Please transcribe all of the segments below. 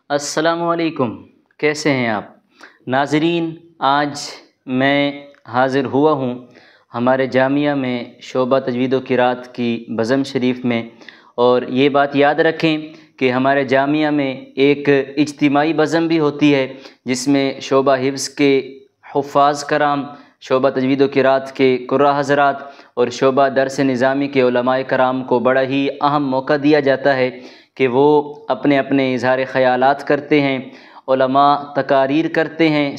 السلام علیکم، کیسے ہیں آپ ناظرین؟ آج میں حاضر ہوا ہوں ہمارے جامعہ میں شعبہ تجوید و قرات کی بزم شریف میں، اور یہ بات یاد رکھیں کہ ہمارے جامعہ میں ایک اجتماعی بزم بھی ہوتی ہے جس میں شعبہ حفظ کے حفاظ کرام، شعبہ تجوید و قرات کے قراء حضرات اور شعبہ درس نظامی کے علماء کرام کو بڑا ہی اہم موقع دیا جاتا ہے کہ وہ اپنے اپنے اظہار خیالات کرتے ہیں، علماء تقاریر کرتے ہیں،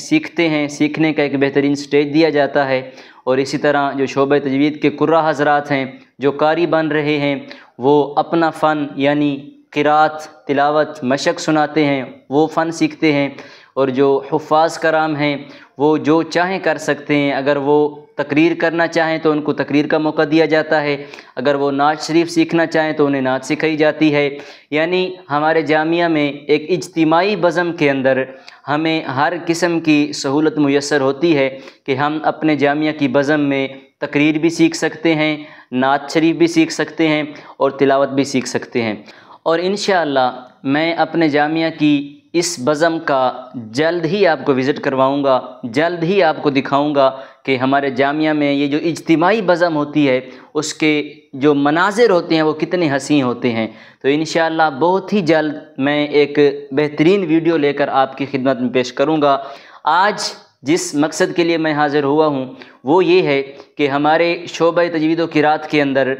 سیکھنے کا ایک بہترین سٹیج دیا جاتا ہے۔ اور اسی طرح جو شعبہ تجوید کے قراء حضرات ہیں، جو قاری بن رہے ہیں، وہ اپنا فن یعنی قرات، تلاوت، مشق سناتے ہیں، وہ فن سیکھتے ہیں۔ اور جو حفاظ کرام ہیں وہ جو چاہیں کر سکتے ہیں، اگر وہ تقریر کرنا چاہیں تو ان کو تقریر کا موقع دیا جاتا ہے، اگر وہ نعت شریف سیکھنا چاہیں تو انہیں نعت سکھائی جاتی ہے۔ یعنی ہمارے جامعہ میں ایک اجتماعی بزم کے اندر ہمیں ہر قسم کی سہولت میسر ہوتی ہے کہ ہم اپنے جامعہ کی بزم میں تقریر بھی سیکھ سکتے ہیں، نعت شریف بھی سیکھ سکتے ہیں اور تلاوت بھی سیکھ سکتے ہیں۔ اور انشاءاللہ میں اپنے جامعہ کی اس بزم کا جلد ہی آپ کو وزٹ کرواؤں گا، جلد ہی آپ کو دکھاؤں گا کہ ہمارے جامعہ میں یہ جو اجتماعی بزم ہوتی ہے اس کے جو مناظر ہوتے ہیں وہ کتنے حسین ہوتے ہیں۔ تو انشاءاللہ بہت ہی جلد میں ایک بہترین ویڈیو لے کر آپ کی خدمت میں پیش کروں گا۔ آج جس مقصد کے لیے میں حاضر ہوا ہوں وہ یہ ہے کہ ہمارے شعبہ تجوید و قرات کے اندر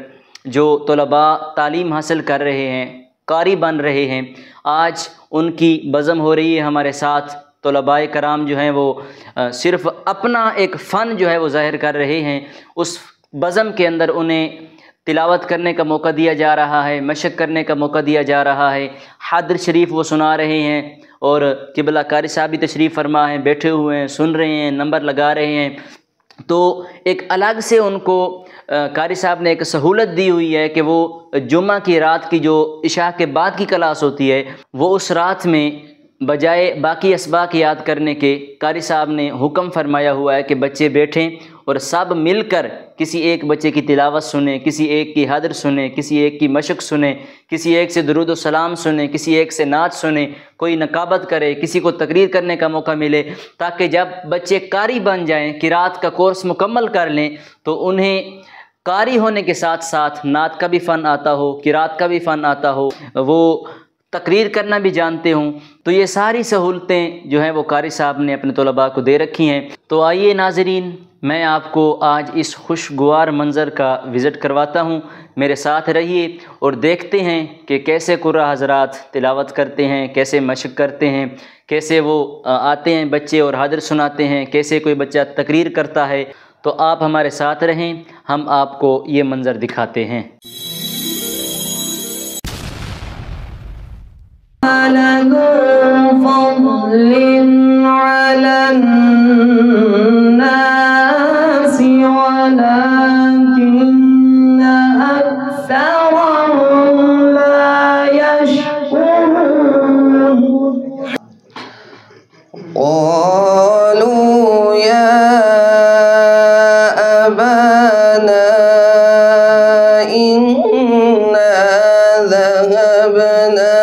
جو طلباء تعلیم حاصل کر رہے ہیں، قاری بن رہے ہیں، آج ان کی بزم ہو رہی ہے ہمارے ساتھ۔ طلباء کرام جو ہیں وہ صرف اپنا ایک فن جو ہے وہ ظاہر کر رہے ہیں، اس بزم کے اندر انہیں تلاوت کرنے کا موقع دیا جا رہا ہے، مشق کرنے کا موقع دیا جا رہا ہے، حاضر شریف وہ سنا رہے ہیں، اور قبلہ قاری صاحب بھی تشریف فرما ہیں، بیٹھے ہوئے ہیں، سن رہے ہیں، نمبر لگا رہے ہیں۔ تو ایک الگ سے ان کو قاری صاحب نے ایک سہولت دی ہوئی ہے کہ وہ جمعہ کی رات کی جو عشاء کے بعد کی کلاس ہوتی ہے وہ اس رات میں بجائے باقی اسباق یاد کرنے کے قاری صاحب نے حکم فرمایا ہوا ہے کہ بچے بیٹھیں اور سب مل کر کسی ایک بچے کی تلاوت سنیں، کسی ایک کی حدر سنیں، کسی ایک کی مشق سنیں، کسی ایک سے درود و سلام سنیں، کسی ایک سے نعت سنیں، کوئی نقابت کرے، کسی کو تقریر کرنے کا موقع ملے، تاکہ جب بچے قاری بن جائیں، قرات کا کورس مکمل کر لیں تو انہیں قاری ہونے کے ساتھ ساتھ نعت کا بھی فن آتا ہو، قرات کا بھی فن آتا ہو، وہ تقریر کرنا بھی جانتے ہوں۔ تو یہ ساری سہولتیں جو ہیں وہ قاری صاحب نے اپنے طلباء کو دے رکھی ہیں۔ تو آئیے ناظرین، میں آپ کو آج اس خوشگوار منظر کا وزٹ کرواتا ہوں، میرے ساتھ رہیے اور دیکھتے ہیں کہ کیسے قراء حضرات تلاوت کرتے ہیں، کیسے مشق کرتے ہیں، کیسے وہ آتے ہیں بچے اور حاضر سناتے ہیں، کیسے کوئی بچہ تقریر کرتا ہے۔ تو آپ ہمارے ساتھ رہیں، ہم آپ کو یہ منظر دکھاتے ہیں۔ قالوا يا أبانا إنا ذهبنا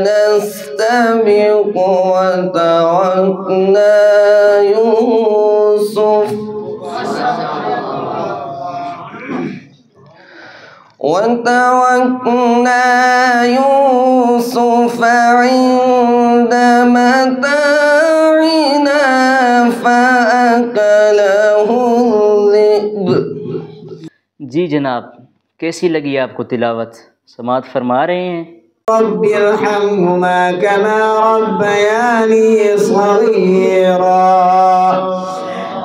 نستبق وتركنا يوسف عند متاعنا فأكله الذئب۔ جی جناب، کیسی لگی آپ کو تلاوت؟ سماعت فرما رہے ہیں؟ رب ارحمهما كما ربياني صغيرا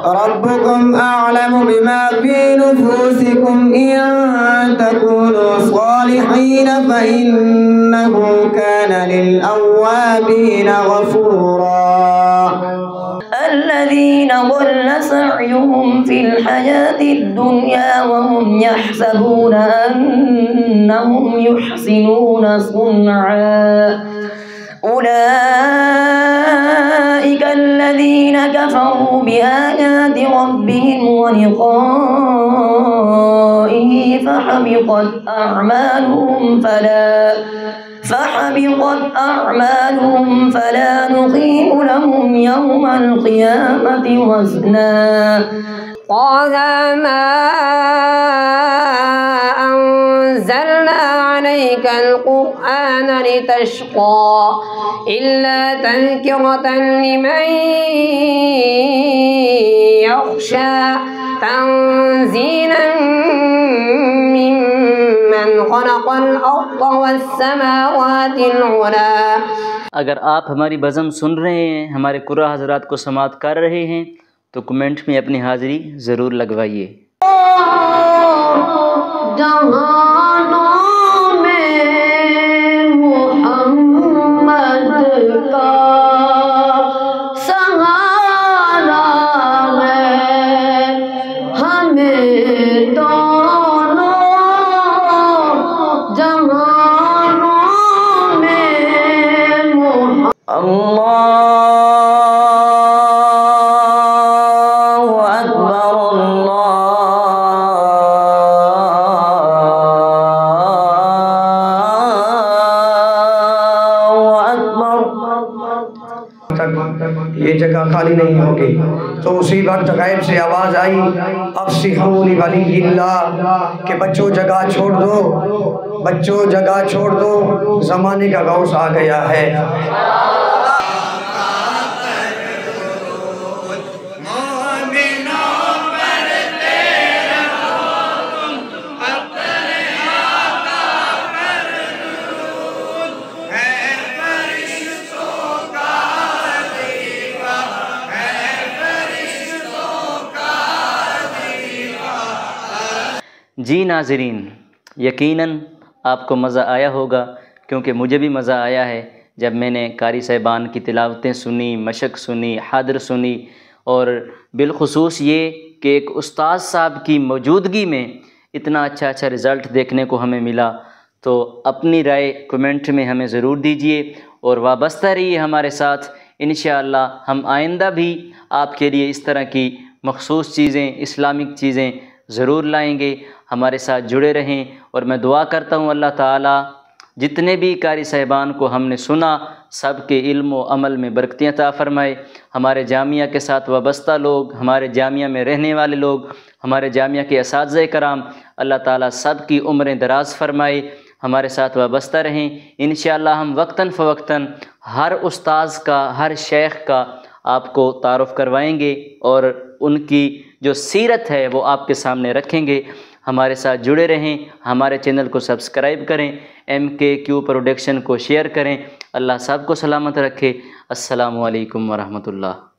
ربكم أعلم بما في نفوسكم إن تكونوا صالحين فإنه كان للأوابين غفورا الذين ضل سعيهم في الحياة الدنيا وهم يحسبون أنهم يحسنون صنعا أولئك الذين كفروا بآيات ربهم ولقائه فحبطت أعمالهم فلا نقيم لهم يوم القيامة وزنا. طه ما أنزلنا عليك القرآن لتشقى إلا تذكرة لمن يخشى تنزيلا ممن خلق الأرض والسماوات العلى. اگر آپ ہماری بزم سن رہے ہیں، ہمارے قرآن حضرات کو سماعت کر رہے ہیں تو کمنٹ میں اپنی حاضری ضرور لگوائیے۔ جہانوں میں محمد کا سہارا ہے، ہمیں دونوں جہانوں میں محمد یہ جگہ خالی نہیں ہوگی۔ تو اسی وقت غیب سے آواز آئی افصحوا لولی اللہ کہ بچوں جگہ چھوڑ دو، بچوں جگہ چھوڑ دو، زمانے کا غوث آ گیا ہے۔ جی ناظرین، یقیناً آپ کو مزہ آیا ہوگا، کیونکہ مجھے بھی مزہ آیا ہے جب میں نے قاری صاحبان کی تلاوتیں سنی، مشق سنی، حاضر سنی، اور بالخصوص یہ کہ ایک استاد صاحب کی موجودگی میں اتنا اچھا رزلٹ دیکھنے کو ہمیں ملا۔ تو اپنی رائے کمنٹ میں ہمیں ضرور دیجیے اور وابستہ رہیے ہمارے ساتھ۔ انشاءاللہ ہم آئندہ بھی آپ کے لیے اس طرح کی مخصوص چیزیں، اسلامک چیزیں ضرور لائیں گے۔ ہمارے ساتھ جڑے رہیں، اور میں دعا کرتا ہوں اللہ تعالیٰ جتنے بھی قاری صاحبان کو ہم نے سنا سب کے علم و عمل میں برکتیں عطا فرمائے۔ ہمارے جامعہ کے ساتھ وابستہ لوگ، ہمارے جامعہ میں رہنے والے لوگ، ہمارے جامعہ کے اساتذہ کرام، اللہ تعالیٰ سب کی عمریں دراز فرمائے، ہمارے ساتھ وابستہ رہیں۔ انشاءاللہ ہم وقتاً فوقتاً ہر استاذ کا، ہر شیخ کا آپ کو تعارف کروائیں گے، اور ان کی جو سیرت ہے وہ آپ کے سامنے رکھیں گے۔ ہمارے ساتھ جڑے رہیں، ہمارے چینل کو سبسکرائب کریں، MKQ پروڈکشن کو شیئر کریں۔ اللہ سب کو سلامت رکھے۔ السلام علیکم ورحمۃ اللہ۔